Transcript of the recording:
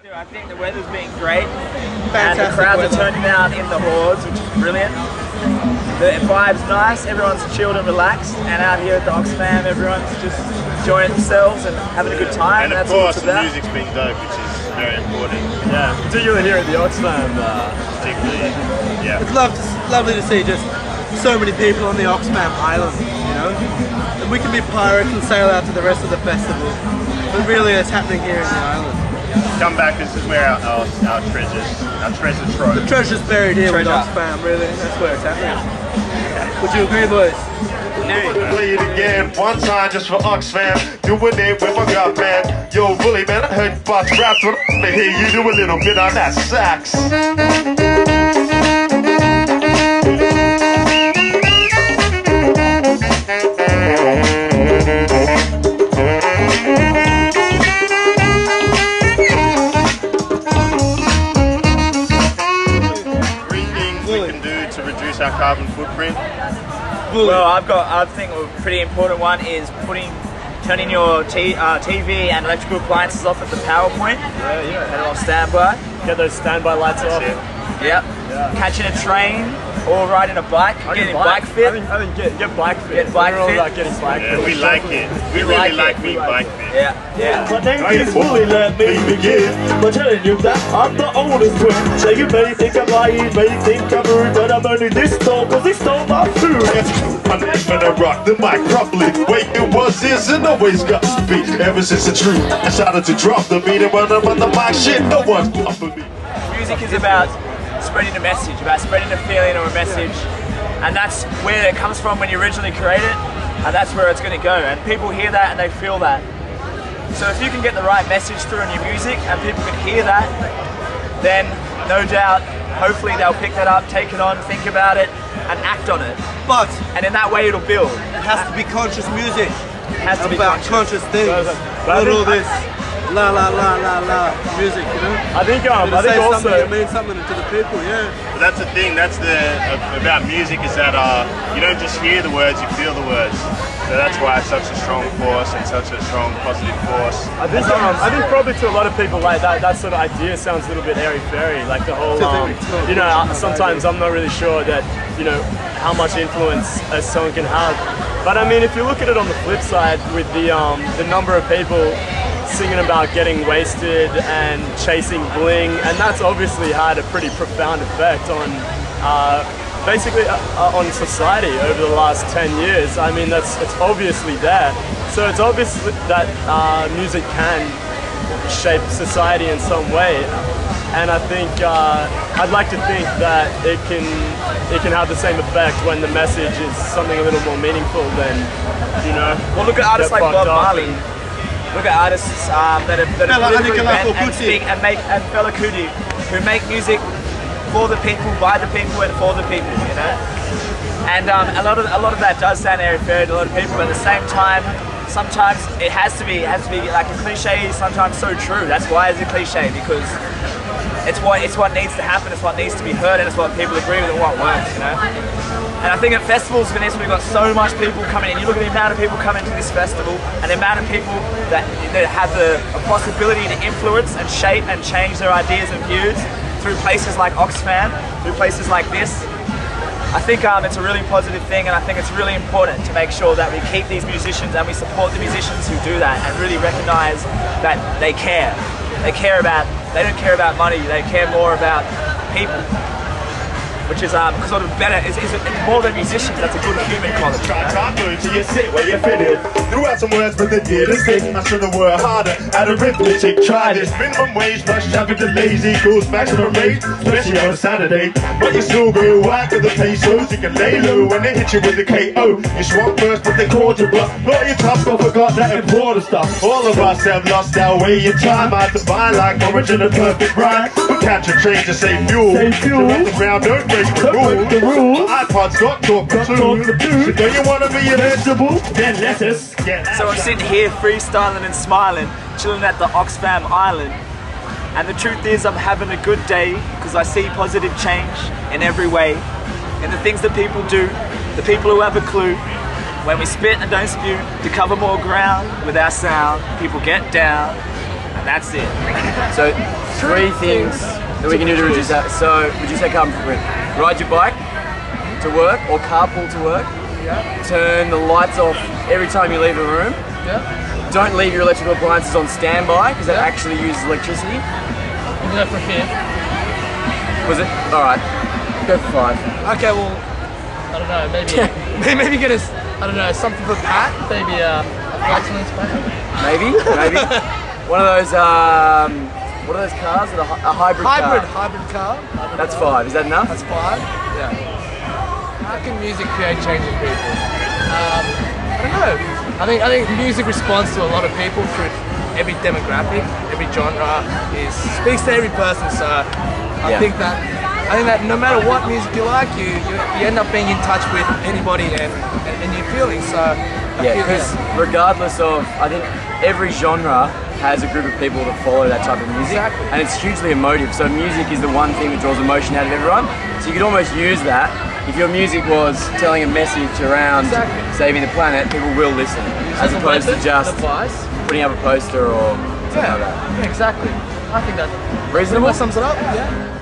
I think the weather's been great. Fantastic and the crowds weather. are turning out in the hordes, which is brilliant. The vibe's nice, everyone's chilled and relaxed, and out here at the Oxfam everyone's just enjoying themselves and having a good time. And of that's what course it's the about. music's been dope, which is very important. Yeah, particularly here at the Oxfam. Particularly, yeah. It's lovely to see just so many people on the Oxfam Island, you know? And we can be pirates and sail out to the rest of the festival, but really it's happening here in the island. Come back, this is where our treasure trove. The treasure's buried here with Oxfam, really, that's where it's happening. Would you agree, boys? Play it again, one time just for Oxfam. Doing it with my gut, man. Yo, Willie, man, I heard you about to rap, but I hear you do a little bit on that sax. Our carbon footprint. Well, I think a pretty important one is turning your TV and electrical appliances off at the power point. Yeah. Put it off standby. Get those standby lights off. Yep. Yeah. Catching a train or riding a bike. Getting bike fit. I think get bike fit. Get bike We're all fit. about getting bike fit. We like it. We really like being bike fit. Yeah. My name is Willie, let me begin by telling you that I'm the oldest twin. So you may think I'm lying, may think I'm rude, but I'm only this tall cause he stole my food. I'm gonna rock the mic properly. Way it was, is, and always got to be. Ever since the truth, I started to drop the beat, and when I'm on the mic, shit, no one's up with me. Music is about spreading a message, about spreading a feeling or a message, and that's where it comes from when you originally create it, and that's where it's going to go, and people hear that and they feel that. So if you can get the right message through in your music and people can hear that, then no doubt, hopefully they'll pick that up, take it on, think about it, and act on it. And in that way it'll build. It has to be conscious music. It has to be about conscious things. Not all this la la la la la music, you know? I think also it means something to the people, yeah. But that's the thing, that's about music is that you don't just hear the words, you feel the words. So that's why it's such a strong force and such a strong positive force. I think probably to a lot of people like that sort of idea sounds a little bit airy-fairy, like the whole, you know, sometimes I'm not really sure that, you know, how much influence a song can have. But I mean, if you look at it on the flip side with the number of people singing about getting wasted and chasing bling, and that's obviously had a pretty profound effect on basically on society over the last 10 years. I mean, it's obviously there. So it's obvious that music can shape society in some way, and I think I'd like to think that it can have the same effect when the message is something a little more meaningful than, you know. Well, look at artists like Bob Marley. Look at artists that are politically bent and Fela Kuti, who make music for the people, by the people, and for the people, you know. And a lot of that does sound airy-fairy to a lot of people, but at the same time, sometimes it has to be like a cliche. Sometimes so true. That's why it's a cliche, because it's what needs to happen. It's what needs to be heard, and it's what people agree with and what works, you know. And I think at festivals, Vanessa, we've got so much people coming in. You look at the amount of people coming to this festival and the amount of people that have a possibility to influence and shape and change their ideas and views through places like Oxfam, through places like this. I think it's a really positive thing, and I think it's really important to make sure that we keep these musicians and we support the musicians who do that and really recognize that they care. They don't care about money, they care more about people. Which is sort of better, is more than musicians, that's a good human quality. Try to you sit where you fit in. Threw out some words, but they didn't stick. I should have worked harder at arithmetic. Try this minimum wage, plus traffic delays equals maximum rate, especially on a Saturday. But you still go whack with the pesos, you can lay low when they hit you with the KO. You swung first, but they called you bluff. Not your top, but forgot that important stuff. All of us have lost our way in time. I define like origin of perfect rhyme. We catch a train to save fuel. So on the ground, don't break the rules. My iPod's got talk to. So don't you want to be a vegetable? Then let us get. So I'm sitting here freestyling and smiling, chilling at the Oxfam Island. And the truth is I'm having a good day because I see positive change in every way. In the things that people do, the people who have a clue. When we spit and don't spew, to cover more ground with our sound, people get down. And that's it. So 3 things that we can do to reduce that. So reduce that carbon footprint. Ride your bike to work or carpool to work. Yeah. Turn the lights off every time you leave a room. Yeah. Don't leave your electrical appliances on standby because that actually uses electricity. We'll go for a 5th. Was it? Alright. Go for 5. Okay, well, I don't know, maybe get us, I don't know, something for Pat, maybe a flatulence pack. Maybe. One of those, what are those cars? A hybrid car. Hybrid car. That's 5. Is that enough? That's 5. Yeah. How can music create change in people? I don't know. I think music responds to a lot of people through every demographic, every genre. Speaks to every person. So I think that no matter what music you like, you end up being in touch with anybody and your feelings. So because regardless of, I think every genre has a group of people that follow that type of music, and it's hugely emotive. So music is the one thing that draws emotion out of everyone. So you could almost use that. If your music was telling a message around saving the planet, people will listen, as opposed to just putting up a poster or something like that. Yeah, exactly. I think that reasonable. sums it up. Yeah.